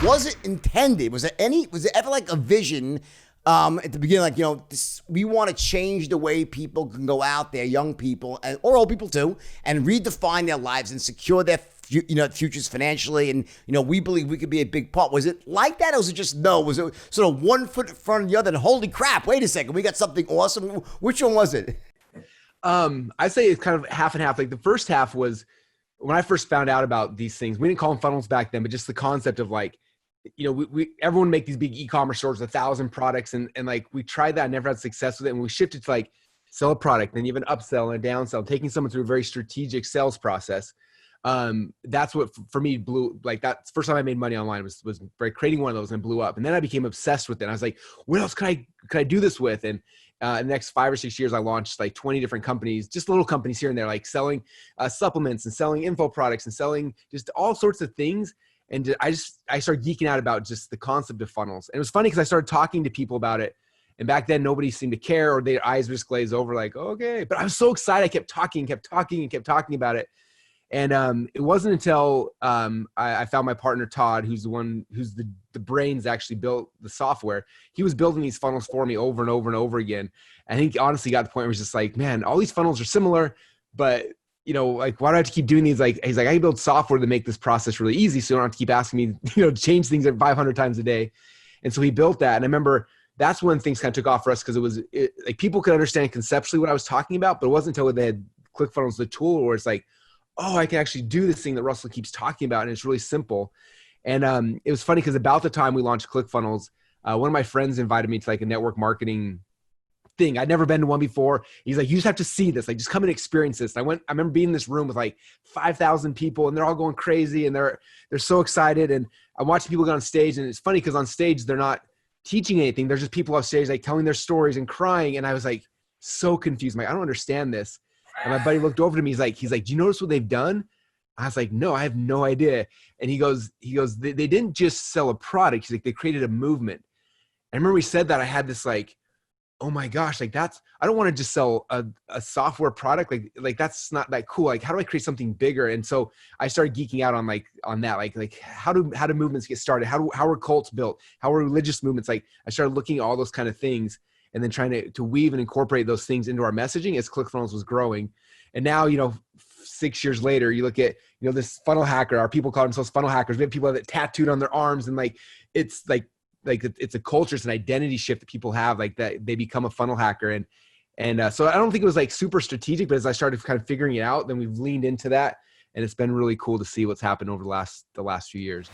was it intended? Was it ever like a vision at the beginning, like, we want to change the way people can go out there, young people or old people too, and redefine their lives and secure their futures financially, and we believe we could be a big part. Was it like that, or was it just no? Was it sort of one foot in front of the other, and holy crap, wait a second, we got something awesome? Which one was it? I'd say it's kind of half and half. Like the first half was when I first found out about these things. We didn't call them funnels back then, but just the concept of like, everyone make these big e-commerce stores, 1,000 products. And like, we tried that, never had success with it. And we shifted to like sell a product, then you have an upsell and a downsell, taking someone through a very strategic sales process. That's what for me blew, like that's the first time I made money online was by creating one of those, and blew up. And then I became obsessed with it. I was like, what else could I do this with? And in the next 5 or 6 years, I launched like 20 different companies, just little companies here and there, like selling supplements and selling info products and selling just all sorts of things. And I started geeking out about just the concept of funnels. And it was funny because I started talking to people about it. And back then nobody seemed to care, or their eyes would just glaze over like, okay. But I was so excited. I kept talking about it. And it wasn't until I found my partner, Todd, who's the brains actually built the software. He was building these funnels for me over and over and over again. I think honestly got to the point where he's just like, man, all these funnels are similar, but like, why do I have to keep doing these? Like, he's like, I can build software to make this process really easy, so you don't have to keep asking me, to change things 500 times a day. And so he built that. And I remember that's when things kind of took off for us, because like people could understand conceptually what I was talking about, but it wasn't until they had ClickFunnels, the tool, where it's like, oh, I can actually do this thing that Russell keeps talking about, and it's really simple. And it was funny because about the time we launched ClickFunnels, one of my friends invited me to like a network marketing thing. I'd never been to one before. He's like, you just have to see this. Like, just come and experience this. And I remember being in this room with like 5,000 people, and they're all going crazy, and they're so excited. And I'm watching people get on stage, and it's funny because on stage they're not teaching anything. They're just people off stage like telling their stories and crying. And I was like so confused. I'm like, I don't understand this. And my buddy looked over to me. He's like, do you notice what they've done? I was like, no, I have no idea. And he goes, they didn't just sell a product. He's like, they created a movement. And I remember he said that, I had this like, oh my gosh, like I don't want to just sell a software product. Like that's not that cool. Like, how do I create something bigger? And so I started geeking out on that. Like how do movements get started? How are cults built? How are religious movements? Like, I started looking at all those kind of things, and then trying to weave and incorporate those things into our messaging as ClickFunnels was growing. And now, 6 years later, you look at, this funnel hacker, our people call themselves funnel hackers. We have people that have it tattooed on their arms, and like, it's like it's a culture, it's an identity shift that people have, like that they become a funnel hacker. And so I don't think it was like super strategic, but as I started kind of figuring it out, then we've leaned into that, and it's been really cool to see what's happened over the last few years.